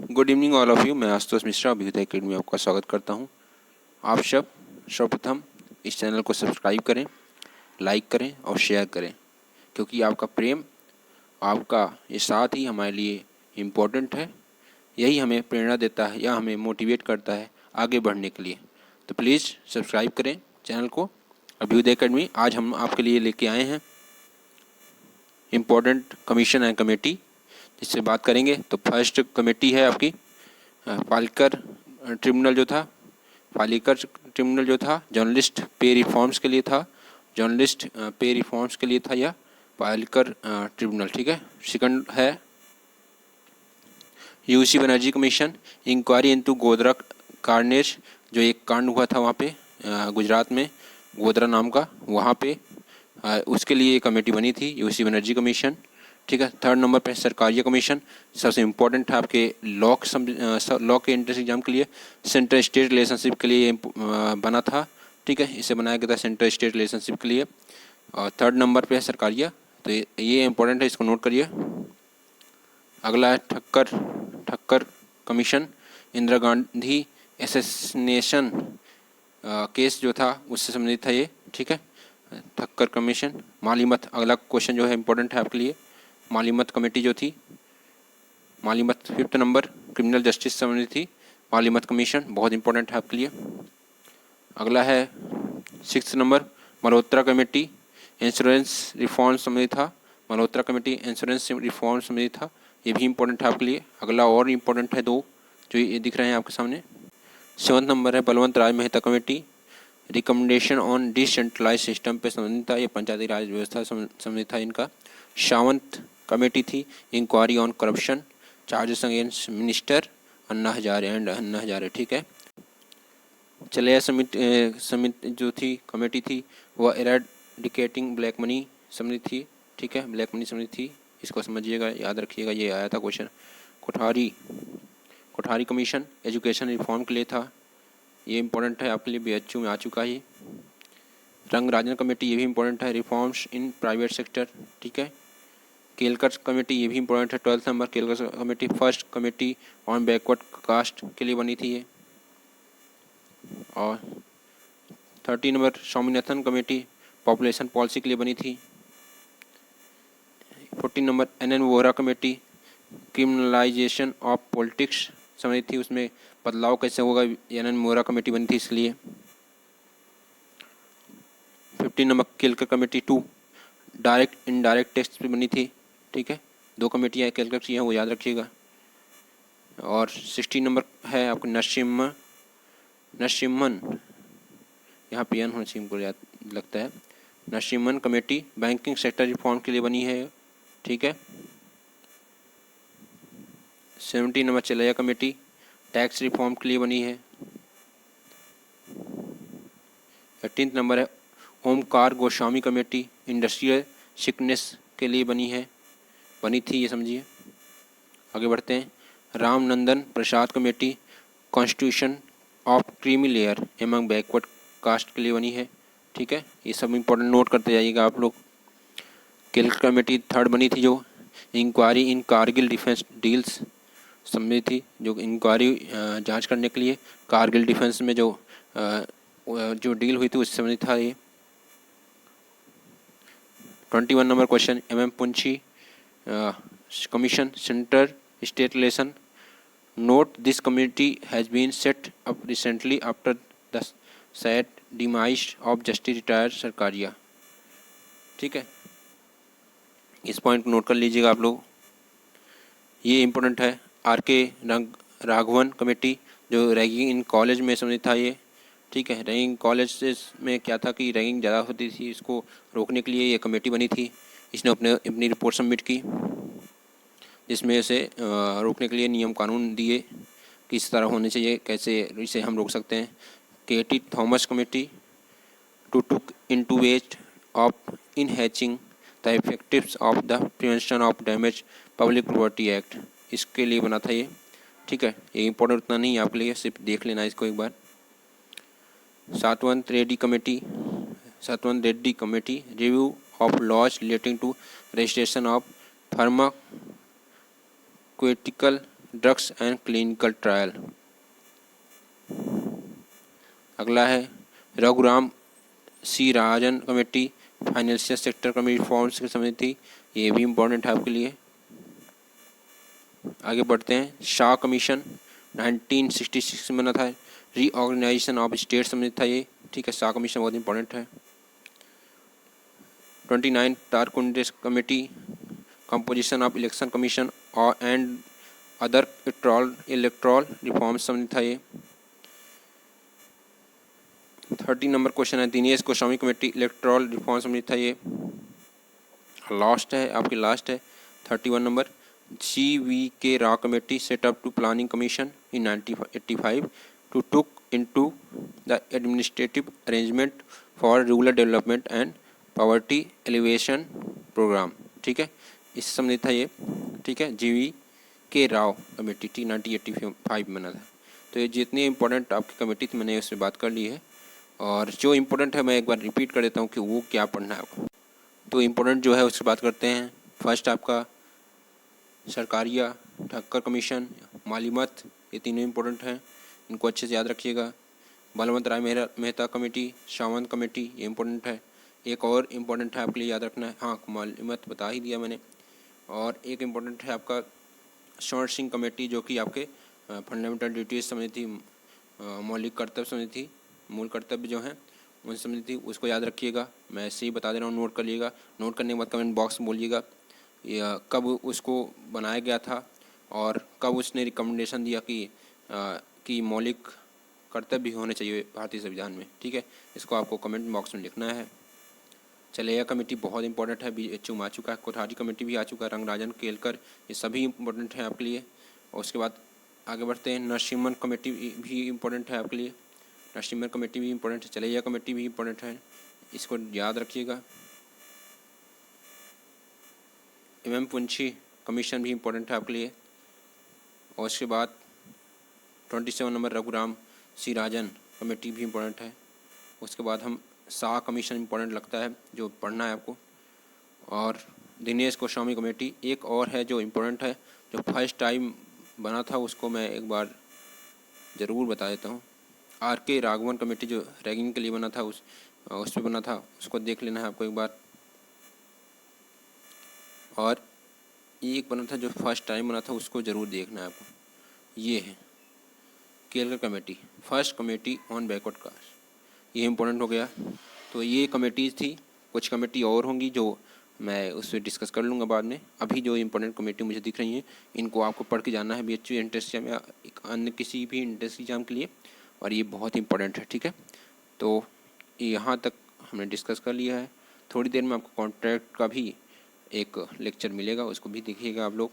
Good evening all of you. मैं Ashutosh Mishra Abhyuday academy में आपका स्वागत करता हूं। आप सब सर्वप्रथम इस चैनल को सब्सक्राइब करें, लाइक करें और शेयर करें, क्योंकि आपका प्रेम, आपका ये साथ ही हमारे लिए इम्पोर्टेंट है। यही हमें प्रेरणा देता है या हमें मोटिवेट करता है आगे बढ़ने के लिए। तो प्लीज़ सब्सक्राइब करें चैनल को अभ्युदय अकेडमी। आज हम आपके लिए लेके आए हैं इम्पोर्टेंट कमीशन एंड कमेटी, जिससे बात करेंगे। तो फर्स्ट कमेटी है आपकी पालिकर ट्रिब्यूनल जो था। पालिकर ट्रिब्यूनल जो था जर्नलिस्ट पे रिफॉर्म्स के लिए था, जर्नलिस्ट पे रिफॉर्म्स के लिए था यह पालिकर ट्रिब्यूनल। ठीक है। सेकंड है U C Banerjee commission, inquiry into Godhra carnage, जो एक कांड हुआ था वहाँ पे गुजरात में गोधरा नाम का, वहाँ पे उसके लिए एक कमेटी बनी थी यूसी बनर्जी कमीशन। ठीक है। थर्ड नंबर पे सरकारिया कमीशन, सबसे इम्पोर्टेंट है आपके लॉ के एंट्रेंस एग्जाम के लिए, सेंट्रल स्टेट रिलेशनशिप के लिए बना था। ठीक है, इसे बनाया गया था सेंट्रल स्टेट रिलेशनशिप के लिए। और थर्ड नंबर पे है सरकारिया, तो ये इम्पोर्टेंट है, इसको नोट करिए। अगला है Thakkar commission, Indira Gandhi assassination case जो था उससे संबंधित था ये। ठीक है, ठक्कर कमीशन। मालीमत, अगला क्वेश्चन जो है इम्पोर्टेंट है आपके लिए। मालीमत कमेटी जो थी, मालीमत फिफ्थ नंबर क्रिमिनल जस्टिस संबंधी थी मालीमत कमीशन, बहुत इंपॉर्टेंट है आपके लिए। अगला है six number Malhotra committee, insurance reform संबंधी था। मल्होत्रा कमेटी इंश्योरेंस रिफॉर्म संबंधी था, ये भी इंपॉर्टेंट है आपके लिए। अगला और इम्पोर्टेंट है दो जो ये दिख रहे हैं आपके सामने। सेवन्थ नंबर है Balwant Raj Mehta committee, recommendation on decentralize system पे संबंधित था, ये पंचायती राज व्यवस्था संबंधित था इनका। सावंत कमेटी थी, inquiry on corruption, charges against minister Anna Hazare and Anna Hazare. ठीक है। चलिया समिति जो थी कमेटी थी वह एराडिकेटिंग ब्लैक मनी संबंधित थी। ठीक है, ब्लैक मनी संबंधित थी, इसको समझिएगा, याद रखिएगा, ये आया था question. Kothari commission education reform के लिए था, ये इंपॉर्टेंट है आपके लिए, बीएचयू में आ चुका है। रंगराजन कमेटी, ये भी इंपॉर्टेंट है, रिफॉर्म्स इन प्राइवेट सेक्टर। ठीक है। केलकर कमेटी, ये भी इंपॉर्टेंट है, 12th number Kelkar committee, first committee on backward caste के लिए बनी थी ये। और 30 number Swaminathan committee population policy के लिए बनी थी। 14 number N Vohra committee criminalisation of politics संबंधित थी, उसमें बदलाव कैसे होगा, एन वोहरा कमेटी बनी थी इसलिए। 15 number Kelkar committee 2 direct indirect tax पे बनी थी। ठीक है, दो कमेटियाँ केलकर की हैं, वो याद रखिएगा। और 16 नंबर है आपको नरसिम्हन, यहाँ पे होना चाहिए हमको याद लगता है, Narasimhan committee banking sector reform के लिए बनी है। ठीक है। 17 नंबर चलैया कमेटी टैक्स रिफॉर्म के लिए बनी है। 18 नंबर है Omkar Goswami committee industrial sickness के लिए बनी थी, ये समझिए। आगे बढ़ते हैं। Ramnandan Prasad committee constitution of creamy layer among backward caste के लिए बनी है। ठीक है, ये सब इंपॉर्टेंट नोट करते जाइएगा आप लोग। केलकर कमेटी थर्ड बनी थी, जो inquiry in Kargil defence deals संबंधित थी, जो इंक्वायरी जांच करने के लिए कारगिल डिफेंस में जो डील हुई थी उससे संबंधित था ये। 21 number question MM Punchhi commission centre state relation, note this committee has been set up recently after the sad demise of justice retired Sarkaria. ठीक है, इस पॉइंट को नोट कर लीजिएगा आप लोग, ये इम्पोर्टेंट है। RK राघवन कमेटी जो रैगिंग इन कॉलेज में संबंधित था ये। ठीक है, रैगिंग कॉलेज में क्या था कि रैगिंग ज़्यादा होती थी, इसको रोकने के लिए ये कमेटी बनी थी। इसने अपनी रिपोर्ट सबमिट की, जिसमें इसे रोकने के लिए नियम कानून दिए, किस तरह होने चाहिए, कैसे इसे हम रोक सकते हैं। KT Thomas committee to took into ways of enhancing the effectives of the prevention of damage public property act, इसके लिए बना था ये। ठीक है, ये इंपॉर्टेंट उतना नहीं है आपके लिए, सिर्फ देख लेना इसको एक बार। Satwant Reddy committee review of laws relating to registration of pharmaceutical drugs and clinical trial. अगला है Raghuram C Rajan committee, financial sector committee reforms की समिति, ये भी इम्पोर्टेंट है आपके लिए। आगे बढ़ते हैं, शाह कमीशन 1966 में बना था, रीऑर्गेनाइजेशन ऑफ स्टेट समिति था ये, ठीक है। शाह कमीशन बहुत इंपॉर्टेंट है। 29 Tarkunde committee, composition of election commission और एंड अदर इलेक्ट्रॉल रिफॉर्म समिति था ये। 30 नंबर क्वेश्चन है, Dinesh Goswami committee, electoral reform समिति था ये। लास्ट है आपकी, लास्ट है 31 number, GVK Rao committee, set up to planning commission in 1985 to took into the administrative arrangement for rural development and poverty alleviation programme, ठीक है। इस समिति था ये, ठीक है। GVK राव कमेटी थी, 1985 में बना था। तो ये जितनी इंपॉर्टेंट आपकी कमेटी थी मैंने उससे बात कर ली है, और जो इम्पोर्टेंट है मैं एक बार रिपीट कर देता हूँ कि वो क्या पढ़ना है आपको। तो इम्पोर्टेंट जो है उससे बात करते हैं। फर्स्ट आपका सरकारिया, ठक्कर कमीशन, मालिमत, ये तीनों इम्पोर्टेंट हैं, इनको अच्छे से याद रखिएगा। बलवंत राय मेहता कमेटी, सावंत कमेटी, ये इम्पोर्टेंट है। एक और इम्पोर्टेंट है आपके लिए याद रखना है, हाँ मालिमत बता ही दिया मैंने। और एक इम्पोर्टेंट है आपका स्वर्ण सिंह कमेटी, जो कि आपके फंडामेंटल ड्यूटीज समिति, मौलिक कर्तव्य समिति, मूल कर्तव्य जो हैं उन समिति, उसको याद रखिएगा। मैं ऐसे ही बता दे रहा हूँ, नोट कर लीजिएगा। नोट करने के बाद कमेंट बॉक्स में बोलिएगा कब उसको बनाया गया था और कब उसने रिकमेंडेशन दिया कि मौलिक कर्तव्य भी होने चाहिए भारतीय संविधान में, ठीक है। इसको आपको कमेंट बॉक्स में लिखना है। चलेया कमेटी बहुत इंपॉर्टेंट है, BHU आ चुका है। कोठारी कमेटी भी आ चुका है, रंगराजन, केलकर, ये सभी इंपॉर्टेंट हैं आपके लिए। और उसके बाद आगे बढ़ते हैं, नरसिम्हन कमेटी भी इम्पोर्टेंट है आपके लिए, नरसिम्हन कमेटी भी इम्पोर्टेंट है। चलेया कमेटी भी इम्पोर्टेंट है, इसको याद रखिएगा। MM पुंछी कमीशन भी इम्पोर्टेंट है आपके लिए। और उसके बाद 27 number Raghuram C Rajan committee भी इम्पोर्टेंट है। उसके बाद हम शाह कमीशन इम्पोर्टेंट लगता है जो पढ़ना है आपको। और दिनेश गोस्वामी कमेटी एक और है जो इम्पोर्टेंट है, जो फर्स्ट टाइम बना था, उसको मैं एक बार ज़रूर बता देता हूँ। RK राघवन कमेटी जो रैगिंग के लिए बना था, उस पर बना था, उसको देख लेना है आपको एक बार। और एक बना था जो फर्स्ट टाइम बना था, उसको ज़रूर देखना है आपको। ये है Kelkar committee, first committee on backward cast, ये इम्पोर्टेंट हो गया। तो ये कमेटीज़ थी, कुछ कमेटी और होंगी जो मैं उससे डिस्कस कर लूँगा बाद में। अभी जो इम्पोर्टेंट कमेटी मुझे दिख रही हैं, इनको आपको पढ़ के जाना है BHU एंट्रेंस एग्जाम या एक अन्य किसी भी एंट्रेंस एग्जाम के लिए, और ये बहुत इंपॉर्टेंट है, ठीक है। तो यहाँ तक हमने डिस्कस कर लिया है। थोड़ी देर में आपको कॉन्ट्रैक्ट का भी एक लेक्चर मिलेगा, उसको भी देखिएगा आप लोग।